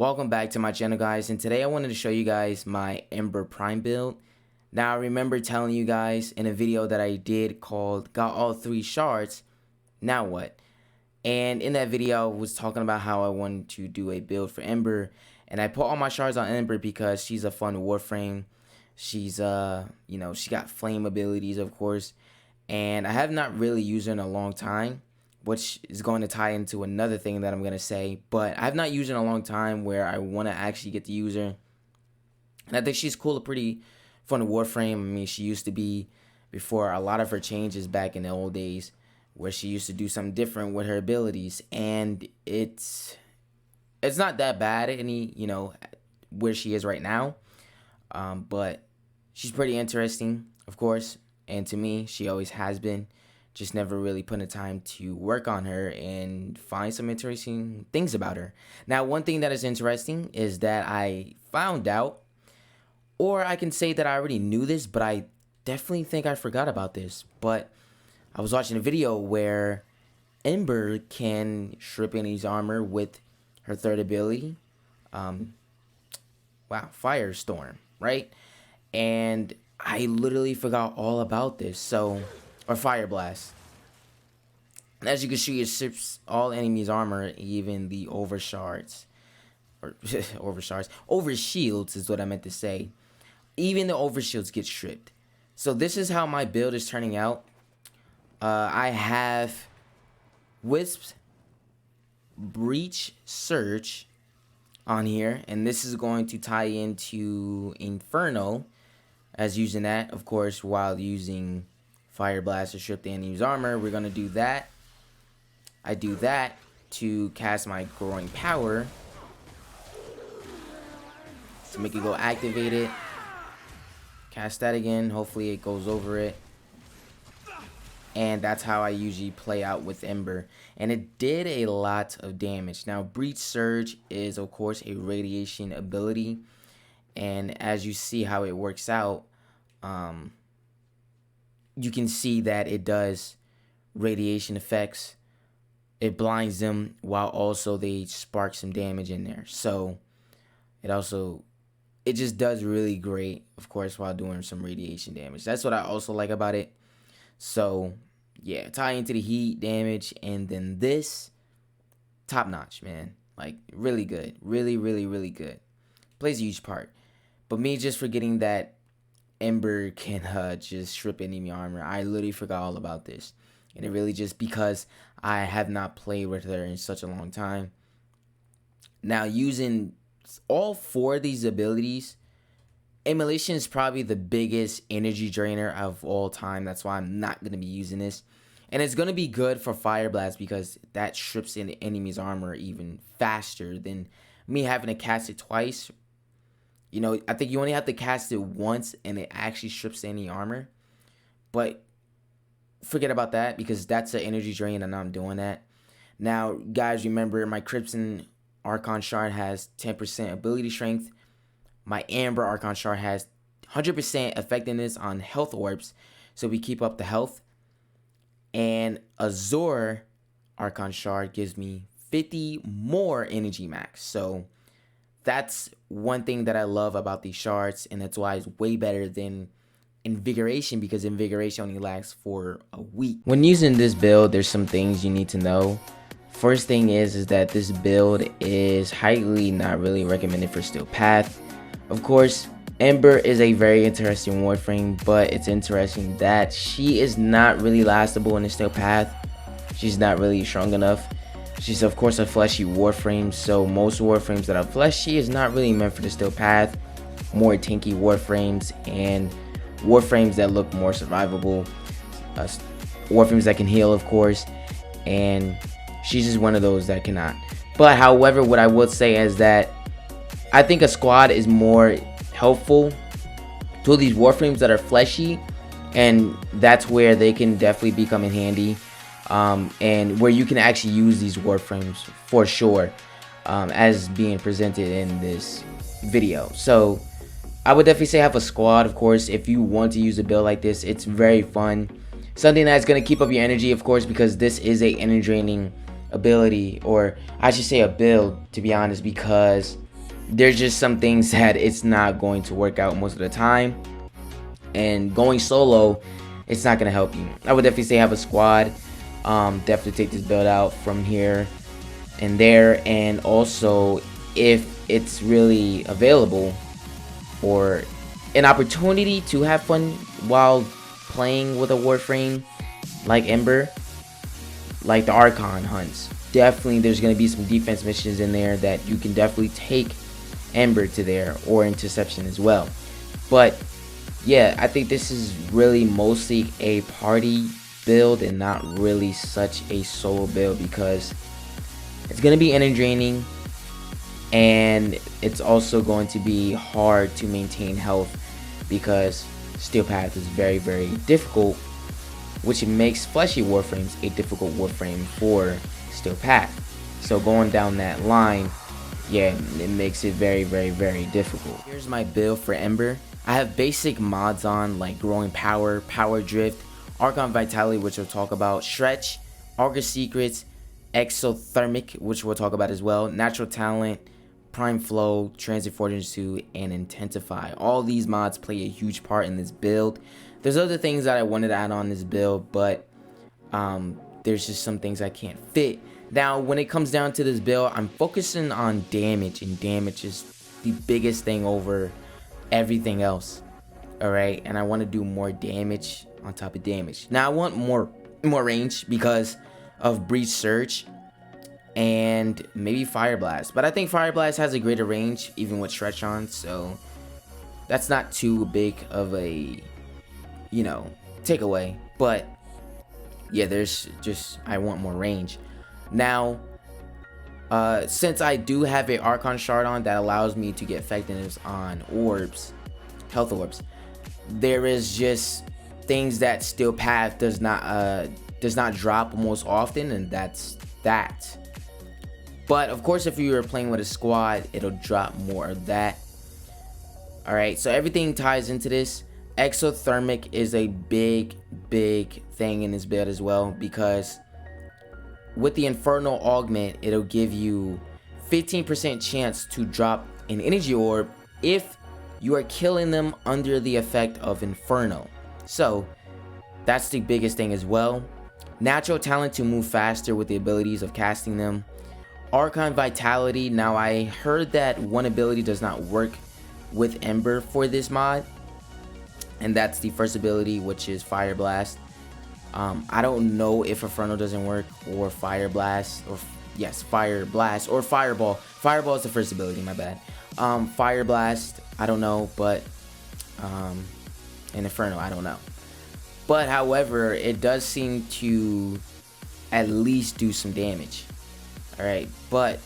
Welcome back to my channel, guys, and today I wanted to show you guys my Ember Prime build. Now I remember telling you guys in a video that I did called Got All 3 Shards, Now What? And in that video I was talking about how I wanted to do a build for Ember, and I put all my shards on Ember because she's a fun Warframe. She's she got flame abilities, of course, and I have not really used her in a long time, which is going to tie into another thing that I'm going to say. But I've not used her in a long time where I want to actually get to use her. And I think she's cool, a pretty fun Warframe. I mean, she used to be, before a lot of her changes back in the old days, where she used to do something different with her abilities. And it's not that bad, where she is right now. But she's pretty interesting, of course. And to me, she always has been. Just never really put the time to work on her and find some interesting things about her. Now, one thing that is interesting is that I found out, or I can say that I already knew this, but I definitely think I forgot about this. But I was watching a video where Ember can strip enemy's armor with her third ability. Firestorm, right? And I literally forgot all about this. Or Fire Blast. And as you can see, it strips all enemies' armor, even the over shards. Or over shields is what I meant to say. Even the over shields get stripped. So this is how my build is turning out. I have Wisp, Breach, Surge on here, and this is going to tie into Inferno, as using that, of course, while using Fire Blast to strip the enemy's armor. We're going to do that. I do that to cast my Growing Power to make it go activated. Cast that again. Hopefully it goes over it. And that's how I usually play out with Ember. And it did a lot of damage. Now, Breach Surge is, of course, a radiation ability. And as you see how it works out, you can see that it does radiation effects. It blinds them while also they spark some damage in there. So it just does really great, of course, while doing some radiation damage. That's what I also like about it. So yeah, tie into the heat damage, and then this, top notch, man. Like, really good. Really, really, really good. Plays a huge part. But me just forgetting that Ember can just strip enemy armor. I literally forgot all about this. And it really just because I have not played with her in such a long time. Now, using all 4 of these abilities, Immolation is probably the biggest energy drainer of all time. That's why I'm not going to be using this. And it's going to be good for Fire Blast because that strips in the enemy's armor even faster than me having to cast it twice. You know, I think you only have to cast it once and it actually strips any armor. But forget about that because that's an energy drain and I'm doing that. Now, guys, remember my Crimson Archon Shard has 10% ability strength. My Amber Archon Shard has 100% effectiveness on health orbs. So we keep up the health. And Azure Archon Shard gives me 50 more energy max. So that's one thing that I love about these shards, and that's why it's way better than Invigoration, because Invigoration only lasts for a week. When using this build, there's some things you need to know. First thing is that this build is highly not really recommended for Steel Path. Of course, Ember is a very interesting Warframe, but it's interesting that she is not really lastable in the Steel Path. She's not really strong enough. She's, of course, a fleshy Warframe, so most Warframes that are fleshy is not really meant for the Steel Path. More tanky Warframes and Warframes that look more survivable. Warframes that can heal, of course, and she's just one of those that cannot. But, however, what I would say is that I think a squad is more helpful to these Warframes that are fleshy, and that's where they can definitely become in handy. And where you can actually use these Warframes for sure, as being presented in this video. So I would definitely say have a squad, of course, if you want to use a build like this. It's very fun, something that's going to keep up your energy, of course, because this is a energy draining ability, or I should say a build, to be honest, because there's just some things that it's not going to work out most of the time, and going solo, it's not gonna help you. I would definitely say have a squad. Definitely take this build out from here and there, and also if it's really available or an opportunity to have fun while playing with a Warframe like Ember, like the Archon hunts, definitely there's going to be some defense missions in there that you can definitely take Ember to there, or interception as well. But yeah, I think this is really mostly a party build and not really such a solo build, because it's going to be energy draining, and it's also going to be hard to maintain health because Steel Path is very, very difficult, which makes fleshy Warframes a difficult Warframe for Steel Path. So going down that line, yeah, it makes it very, very, very difficult. Here's my build for Ember. I have basic mods on like Growing Power, Power Drift, Archon Vitality, which we'll talk about, Stretch, Augur Secrets, Exothermic, which we'll talk about as well, Natural Talent, Prime Flow, Transit Fortune 2, and Intensify. All these mods play a huge part in this build. There's other things that I wanted to add on this build, but there's just some things I can't fit. Now, when it comes down to this build, I'm focusing on damage, and damage is the biggest thing over everything else. Alright, and I want to do more damage on top of damage. Now, I want more range because of Breach Surge and maybe Fire Blast, but I think Fire Blast has a greater range even with Stretch on, so that's not too big of a, you know, takeaway. But yeah, there's just, I want more range. Now, since I do have a Archon Shard on that allows me to get effectiveness on orbs, health orbs, there is just things that Steel Path does not drop most often, and that's that. But of course, if you are playing with a squad, it'll drop more of that. Alright, so everything ties into this. Exothermic is a big thing in this build as well, because with the Infernal Augment, it'll give you 15% chance to drop an energy orb if you are killing them under the effect of Inferno. So that's the biggest thing as well. Natural Talent to move faster with the abilities of casting them. Archon Vitality. Now, I heard that one ability does not work with Ember for this mod, and that's the first ability, which is Fire Blast. I don't know if Inferno doesn't work, or Fire Blast, or yes, Fire Blast, or Fireball. Fireball is the first ability, my bad. Fire Blast, I don't know, but and Inferno, I don't know. But however, it does seem to at least do some damage. Alright, but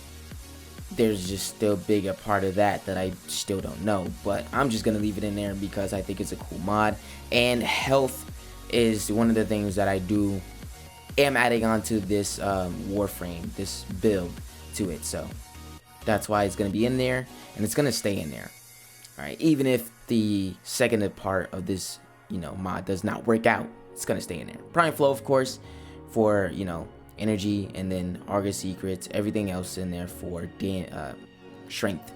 there's just still bigger part of that I still don't know. But I'm just going to leave it in there because I think it's a cool mod. And health is one of the things that I am adding onto this Warframe, this build to it. So that's why it's going to be in there, and it's going to stay in there. Alright, even if the second part of this, you know, mod does not work out, it's going to stay in there. Prime Flow, of course, for, you know, energy, and then Augur Secrets, everything else in there for strength,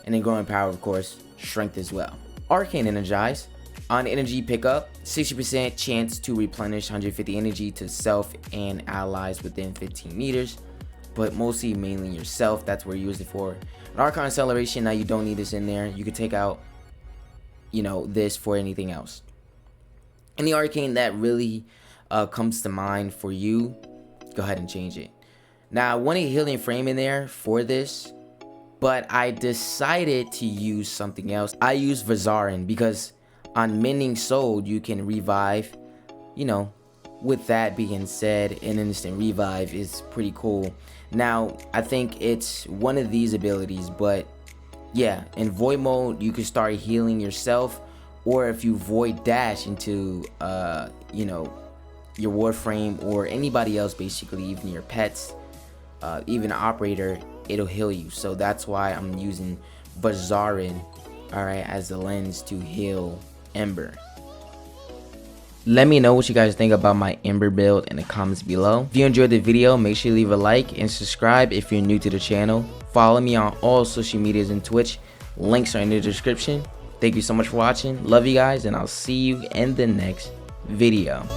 and then Growing Power, of course, strength as well. Arcane Energize. On energy pickup, 60% chance to replenish 150 energy to self and allies within 15 meters, but mostly mainly yourself. That's where you use it for. An Archon Acceleration. Now, you don't need this in there. You could take out, you know, this for anything else. And the Arcane that really comes to mind for you, go ahead and change it. Now, I want a Healing Frame in there for this, but I decided to use something else. I use Vazarin because on Mending Soul, you can revive. You know, with that being said, an instant revive is pretty cool. Now, I think it's one of these abilities, but yeah, in Void Mode, you can start healing yourself, or if you Void Dash into, you know, your Warframe or anybody else, basically, even your pets, even an operator, it'll heal you. So that's why I'm using Vazarin, alright, as the lens to heal Ember. Let me know what you guys think about my Ember build in the comments below. If you enjoyed the video, make sure you leave a like and subscribe if you're new to the channel. Follow me on all social medias and Twitch. Links are in the description. Thank you so much for watching. Love you guys, and I'll see you in the next video.